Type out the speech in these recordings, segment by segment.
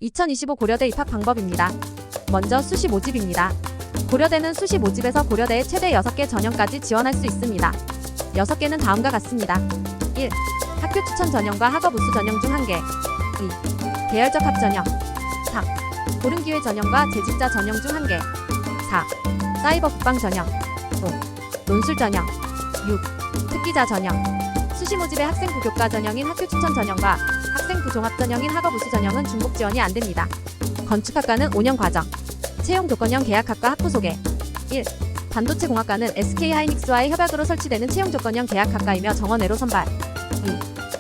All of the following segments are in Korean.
2025 고려대 입학 방법입니다. 먼저 수시 모집입니다. 고려대는 수시 모집에서 고려대에 최대 6개 전형까지 지원할 수 있습니다. 6개는 다음과 같습니다. 1. 학교 추천 전형과 학업 우수 전형 중 1개. 2. 계열적 합전형. 3. 고른기회 전형과 재직자 전형 중 1개. 4. 사이버 국방 전형. 5. 논술 전형. 6. 특기자 전형. 수시 모집의 학생부 교과 전형인 학교 추천 전형과 학생부 종합 전형인 학업 우수 전형은 중복 지원이 안됩니다. 건축학과는 5년 과정. 채용 조건형 계약학과 학부 소개. 1. 반도체 공학과는 SK하이닉스와의 협약으로 설치되는 채용 조건형 계약학과이며 정원외로 선발.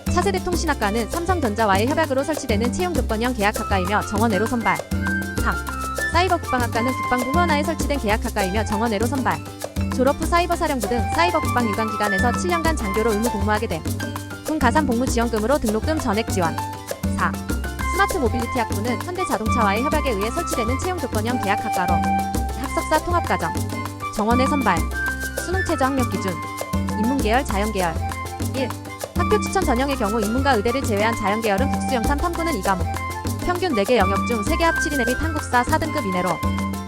2. 차세대 통신학과는 삼성전자와의 협약으로 설치되는 채용 조건형 계약학과이며 정원외로 선발. 3. 사이버 국방학과는 국방부 후원하에 설치된 계약학과이며 정원외로 선발. 졸업 후 사이버사령부 등 사이버 국방 유관기관에서 7년간 장교로 의무 복무하게 됨. 군 가산 복무 지원금으로 등록금 전액 지원. 4. 스마트 모빌리티 학부는 현대자동차와의 협약에 의해 설치되는 채용 조건형 계약학과로 학석사 통합과정, 정원외 선발, 수능 최저 학력 기준, 인문계열, 자연계열. 1. 학교 추천 전형의 경우 인문과 의대를 제외한 자연계열은 국수영탐 탐구는 2과목, 평균 4개 영역 중 3개 합 7이내 및 한국사 4등급 이내로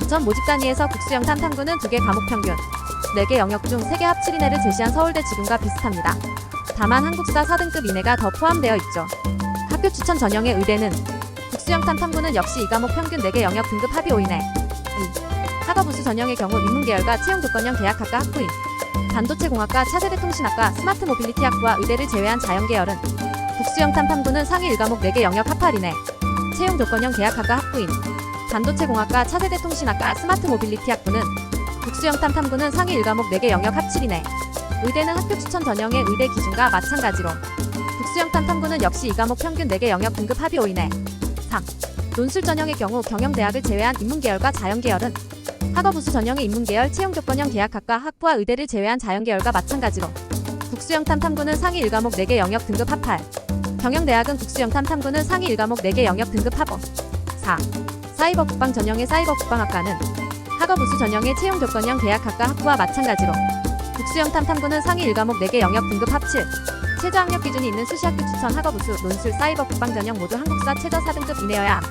전 모집 단위에서 국수영탐 탐구는 2개 과목 평균 4개 영역 중 3개 합 7이내를 제시한 서울대 지금과 비슷합니다. 다만 한국사 4등급 이내가 더 포함되어 있죠. 학교 추천 전형의 의대는 국수영탐 탐구는 역시 2과목 평균 4개 영역 등급 합이 5이내. 2. 학업 우수 전형의 경우 인문계열과 채용 조건형 계약학과 학부인, 반도체 공학과 차세대 통신학과 스마트 모빌리티 학부와 의대를 제외한 자연계열은 국수영탐 탐구는 상위 1과목 4개 영역 합 8이내, 채용 조건형 계약학과 학부인, 반도체 공학과 차세대 통신학과 스마트 모빌리티 학부는 국수영탐 탐구는 상위 1과목 4개 영역 합 7이내. 의대는 학교 추천 전형의 의대 기준과 마찬가지로 국수영탐 탐구는 역시 2과목 평균 4개 영역 등급 합이 5이내. 3. 논술 전형의 경우 경영대학을 제외한 인문계열과 자연계열은 학업 우수 전형의 인문계열 채용 조건형 계약학과 학부와 의대를 제외한 자연계열과 마찬가지로 국수영탐 탐구는 상위 1과목 4개 영역 등급 합 8. 경영대학은 국수영탐 탐구는 상위 1과목 4개 영역 등급 합 5. 4. 사이버 국방 전형의 사이버 국방학과는 학업 우수 전형의 채용 조건형 계약학과 학부와 마찬가지로 국수영탐 탐구는 상위 1과목 4개 영역 등급 합 7. 최저 학력 기준이 있는 수시학교 추천 학업 우수 논술 사이버 국방 전형 모두 한국사 최저 4등급 이내여야 함.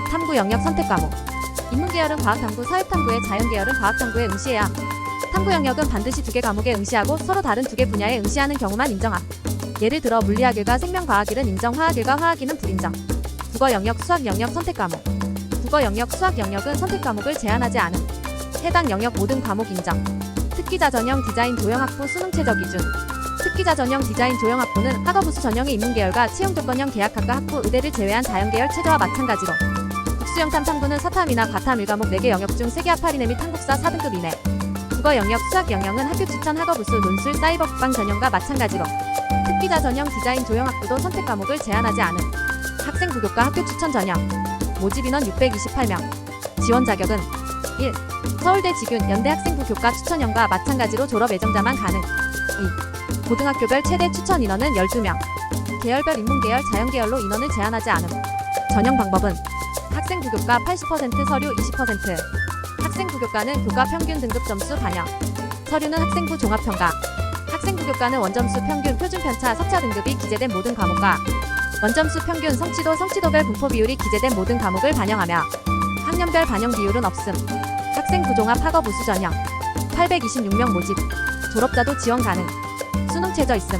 탐구 영역 선택 과목. 인문계열은 과학탐구, 사회탐구에, 자연계열은 과학탐구에 응시해야 함. 탐구 영역은 반드시 2개 과목에 응시하고 서로 다른 2개 분야에 응시하는 경우만 인정함. 예를 들어 물리학일과 생명과학일은 인정, 화학일과 화학일은 불인정. 국어 영역, 수학 영역 선택 과목. 국어 영역, 수학 영역은 선택 과목을 제한하지 않음. 해당 영역 모든 과목 인정. 특기자 전형 디자인 조형학부 수능 최저 기준. 특기자 전형 디자인 조형학부는 학업 우수 전형의 인문계열과 채용 조건형 계약학과 학부 의대를 제외한 자연계열 최저와 마찬가지로 국수영탐 탐구는 사탐이나 과탐 1과목 4개 영역 중 3개 합 8이내 및 한국사 4등급 이내. 국어 영역, 수학 영역은 학교 추천 학업 우수 논술 사이버 국방 전형과 마찬가지로 특기자 전형 디자인 조형학부도 선택 과목을 제한하지 않음. 학생부 교과 학교 추천 전형. 모집 인원 628명. 지원 자격은 1. 서울대 직윤 연대 학생부 교과 추천형과 마찬가지로 졸업 예정자만 가능. 2. 고등학교별 최대 추천 인원은 12명. 계열별 인문계열, 자연계열로 인원을 제한하지 않음. 전형 방법은 학생부 교과 80%, 서류 20%. 학생부 교과는 교과 평균 등급 점수 반영. 서류는 학생부 종합평가. 학생부 교과는 원점수 평균 표준 편차 석차 등급이 기재된 모든 과목과 원점수 평균 성취도별 분포 비율이 기재된 모든 과목을 반영하며 학년별 반영 비율은 없음. 학생부 종합 학업 우수 전형. 826명 모집. 졸업자도 지원 가능. 수능 최저 있음.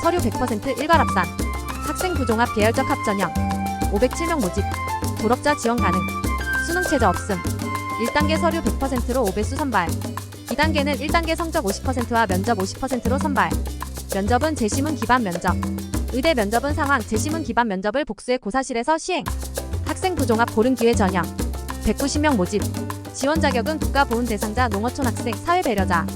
서류 100% 일괄 합산. 학생부 종합 계열적 합전형. 507명 모집. 졸업자 지원 가능. 수능 최저 없음. 1단계 서류 100%로 5배수 선발. 2단계는 1단계 성적 50%와 면접 50%로 선발. 면접은 재심은 기반 면접. 의대 면접은 상황, 재심은 기반 면접을 복수해 고사실에서 시행. 학생부 종합 고른기회 전형. 190명 모집. 지원 자격은 국가보훈 대상자, 농어촌 학생, 사회배려자,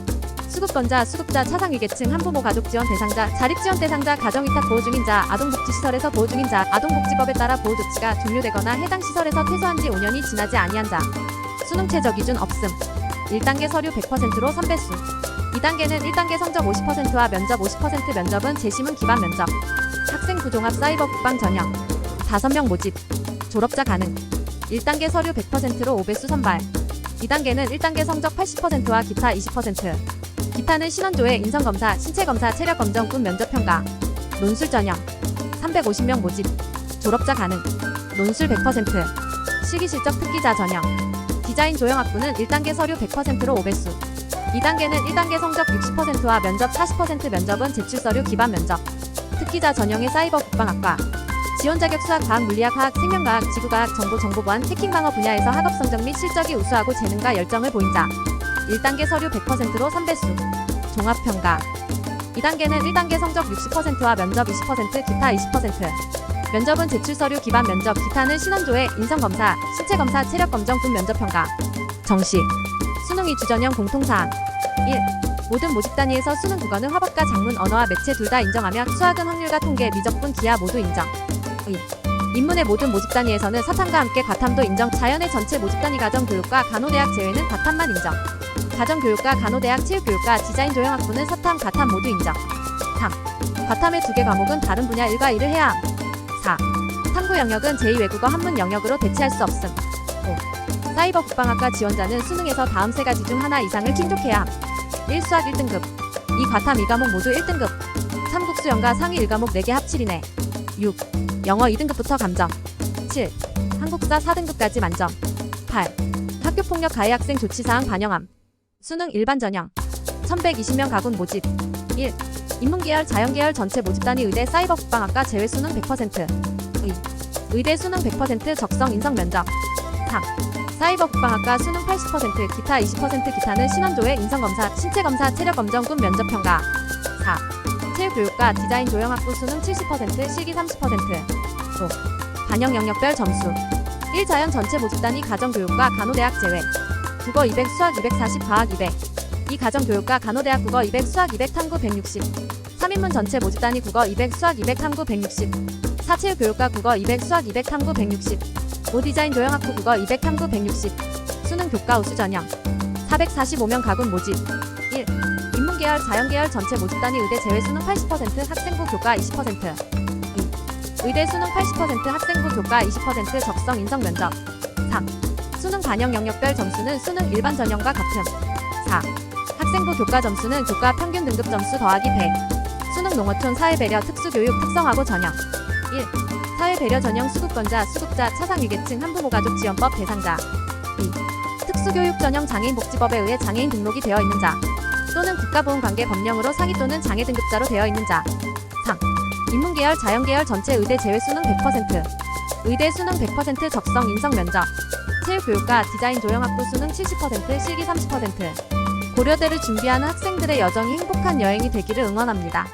수급권자, 수급자, 차상위계층, 한부모 가족 지원 대상자, 자립지원 대상자, 가정위탁 보호 중인자, 아동복지시설에서 보호 중인자, 아동복지법에 따라 보호 조치가 종료되거나 해당 시설에서 퇴소한 지 5년이 지나지 아니한 자. 수능 최저 기준 없음. 1단계 서류 100%로 3배수. 2단계는 1단계 성적 50%와 면접 50% 면접은 재심은 기반 면접. 학생부 종합 사이버 국방 전형. 5명 모집. 졸업자 가능. 1단계 서류 100%로 5배수 선발. 2단계는 1단계 성적 80%와 기타 20%. 기타는 신원조회, 인성검사, 신체검사, 체력검정, 군 면접평가. 논술 전형. 350명 모집. 졸업자 가능. 논술 100%, 실기실적 특기자 전형. 디자인 조형학부는 1단계 서류 100%로 5배수. 2단계는 1단계 성적 60%와 면접 40% 면접은 제출서류 기반 면접. 특기자 전형의 사이버 국방학과. 지원 자격 수학, 과학, 물리학, 화학, 생명과학, 지구과학, 정보보안, 해킹방어 분야에서 학업 성적 및 실적이 우수하고 재능과 열정을 보인 자. 1단계 서류 100%로 3배수. 종합평가. 2단계는 1단계 성적 60%와 면접 20%, 기타 20%. 면접은 제출서류 기반 면접, 기타는 신원조회, 인성검사, 신체검사, 체력검정, 군 면접평가. 정시. 수능 2주 전형 공통사항. 1. 모든 모집 단위에서 수능 국어는 화법과 작문, 언어와 매체 둘 다 인정하며 수학은 확률과 통계, 미적분, 기하 모두 인정. 2. 인문의 모든 모집 단위에서는 사탐과 함께 과탐도 인정. 자연의 전체 모집 단위 가정교육과 간호대학 제외는 과탐만 인정. 가정교육과 간호대학 체육교육과 디자인 조형학부는 사탐, 과탐 모두 인정. 3. 과탐의 2개 과목은 다른 분야 1과 2를 해야 함. 4. 탐구 영역은 제2외국어 한문 영역으로 대체할 수 없음. 5. 사이버 국방학과 지원자는 수능에서 다음 3가지 중 하나 이상을 충족해야 함. 1. 수학 1등급. 2. 과탐 2과목 모두 1등급. 3. 국수영과 상위 1과목 4개 합칠이네. 6. 영어 2등급부터 감점. 7. 한국사 4등급까지 만점. 8. 학교폭력 가해 학생 조치사항 반영함. 수능 일반 전형. 1120명 가군 모집. 1. 인문계열, 자연계열 전체 모집단위 의대 사이버 국방학과 제외 수능 100%. 의대 수능 100% 적성 인성 면접. 3. 사이버 국방학과 수능 80%, 기타 20%. 기타는 신원조회, 인성검사, 신체검사, 체력검정, 군 면접평가. 4. 체육교육과 디자인 조형학부 수능 70%, 실기 30%. 5. 반영 영역별 점수. 1. 자연 전체 모집단위 가정교육과 간호대학 제외. 국어 200, 수학 240, 과학 200. 2. 가정교육과 간호대학 국어 200, 수학 200, 탐구 160. 3인문 전체 모집단위 국어 200, 수학 200, 탐구 160. 4. 체육교육과 국어 200, 수학 200, 탐구 160. 5. 디자인 조형학부 국어 200, 탐구 160. 수능 교과 우수 전형. 445명 가군 모집. 1. 인문계열, 자연계열 전체 모집단위 의대 제외 수능 80%, 학생부 교과 20%. 2. 의대 수능 80%, 학생부 교과 20% 적성 인성 면접. 3. 수능 반영 영역별 점수는 수능 일반 전형과 같음. 4. 학생부 교과 점수는 교과 평균 등급 점수 더하기 100. 수능 농어촌 사회배려 특수교육 특성화고 전형. 1. 사회배려 전형 수급권자, 수급자, 차상위계층 한부모가족 지원법 대상자. 2. 특수교육 전형 장애인복지법에 의해 장애인 등록이 되어 있는 자 또는 국가보험관계 법령으로 상위 또는 장애 등급자로 되어 있는 자. 3. 인문계열, 자연계열 전체 의대 제외 수능 100%. 의대 수능 100% 적성 인성 면접. 체육교육과 디자인 조형학부 수능 70%, 실기 30%. 고려대를 준비하는 학생들의 여정이 행복한 여행이 되기를 응원합니다.